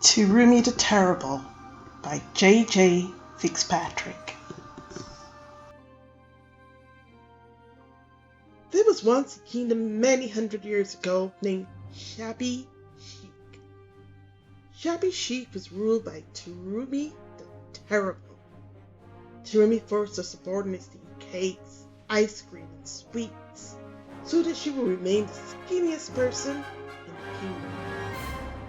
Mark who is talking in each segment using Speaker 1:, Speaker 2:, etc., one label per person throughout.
Speaker 1: Terumi the Terrible by J.J. Fitzpatrick. There was once a kingdom many hundred years ago named Shabby Sheik. Shabby Sheik was ruled by Terumi the Terrible. Terumi forced her subordinates to eat cakes, ice cream, and sweets, so that she would remain the skinniest person in the kingdom.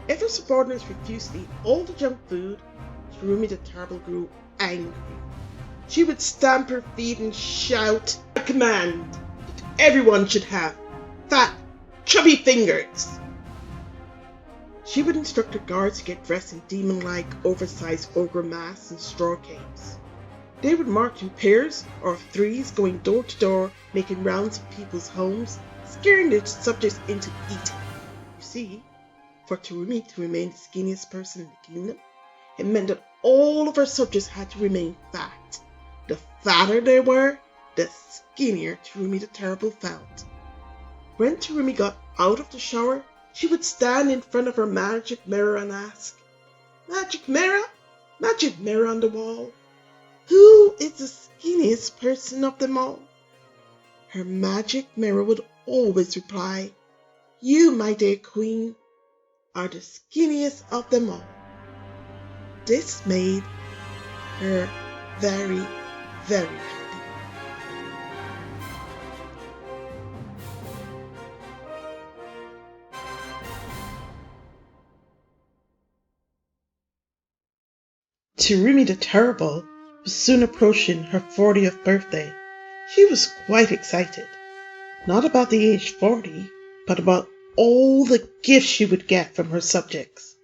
Speaker 1: If her subordinates refused to eat all the junk food, Terumi the Terrible grew angry. She would stamp her feet and shout, "I command that everyone should have fat, chubby fingers!" She would instruct her guards to get dressed in demon-like, oversized ogre masks and straw capes. They would march in pairs or threes, going door to door, making rounds of people's homes, scaring their subjects into eating. You see, for Terumi to remain the skinniest person in the kingdom, it meant that all of her subjects had to remain fat. The fatter they were, the skinnier Terumi the Terrible felt. When Terumi got out of the shower, she would stand in front of her magic mirror and ask, magic mirror on the wall, who is the skinniest person of them all?" Her magic mirror would always reply, "You, my dear queen, are the skinniest of them all." This made her very, very happy. Terumi the Terrible was soon approaching her 40th birthday. She was quite excited, not about the age 40, but about all the gifts she would get from her subjects.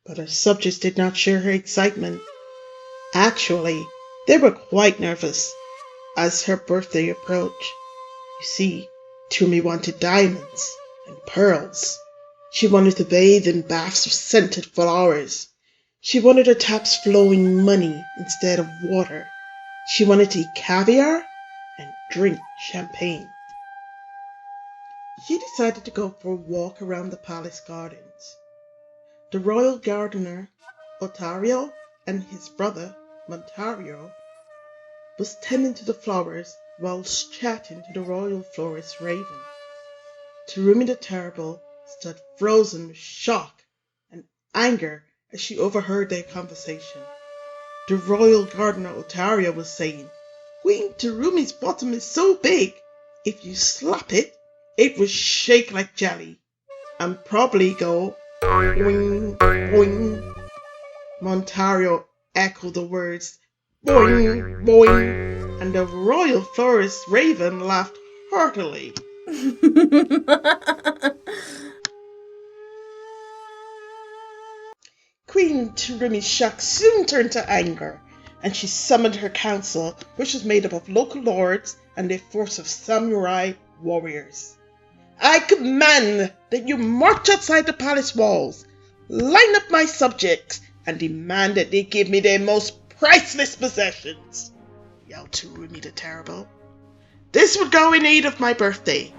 Speaker 1: But her subjects did not share her excitement. Actually, they were quite nervous as her birthday approached. You see, Terumi wanted diamonds and pearls. She wanted to bathe in baths of scented flowers. She wanted her taps flowing money instead of water. She wanted to eat caviar and drink champagne. She decided to go for a walk around the palace gardens. The royal gardener, Otario, and his brother, Montario, was tending to the flowers whilst chatting to the royal florist Raven. Terumi the Terrible stood frozen with shock and anger as she overheard their conversation. The royal gardener Otario was saying, "Queen Terumi's bottom is so big, if you slap it, it will shake like jelly and probably go boing, boing." Montario echoed the words boing, boing, and the royal florist Raven laughed heartily. Queen Terumi's shock soon turned to anger, and she summoned her council, which was made up of local lords and a force of samurai warriors. "I command that you march outside the palace walls, line up my subjects, and demand that they give me their most priceless possessions," yelled Terumi the Terrible. "This would go in aid of my birthday.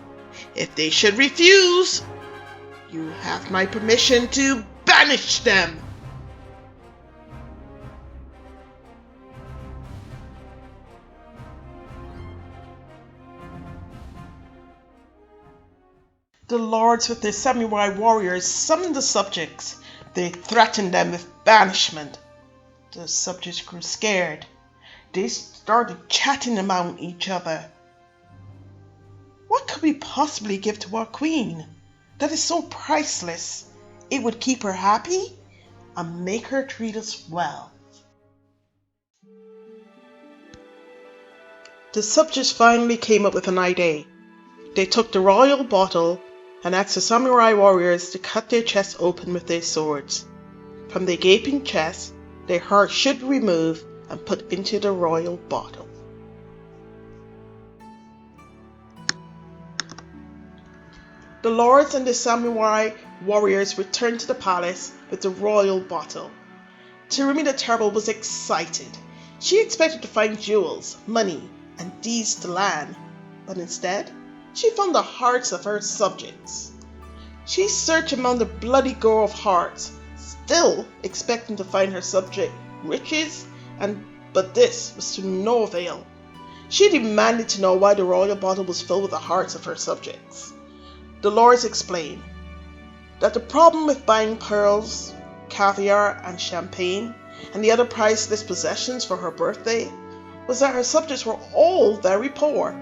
Speaker 1: If they should refuse, you have my permission to banish them." The lords with their samurai warriors summoned the subjects. They threatened them with banishment. The subjects grew scared. They started chatting among each other. "What could we possibly give to our queen that is so priceless? It would keep her happy and make her treat us well." The subjects finally came up with an idea. They took the royal bottle and asked the samurai warriors to cut their chests open with their swords. From their gaping chests, their hearts should be removed and put into the royal bottle. The lords and the samurai warriors returned to the palace with the royal bottle. Terumi the Terrible was excited. She expected to find jewels, money, and deeds to land, but instead, she found the hearts of her subjects. She searched among the bloody gore of hearts, still expecting to find her subject riches, but this was to no avail. She demanded to know why the royal bottle was filled with the hearts of her subjects. Dolores explained that the problem with buying pearls, caviar and champagne, and the other priceless possessions for her birthday was that her subjects were all very poor.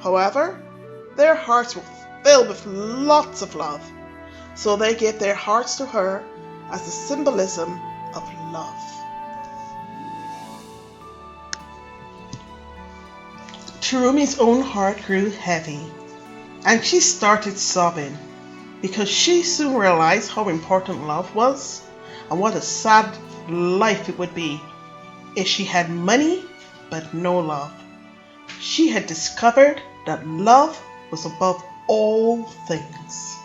Speaker 1: However, their hearts were filled with lots of love, so they gave their hearts to her as a symbolism of love. Terumi's own heart grew heavy, and she started sobbing, because she soon realized how important love was and what a sad life it would be if she had money but no love. She had discovered that love was above all things.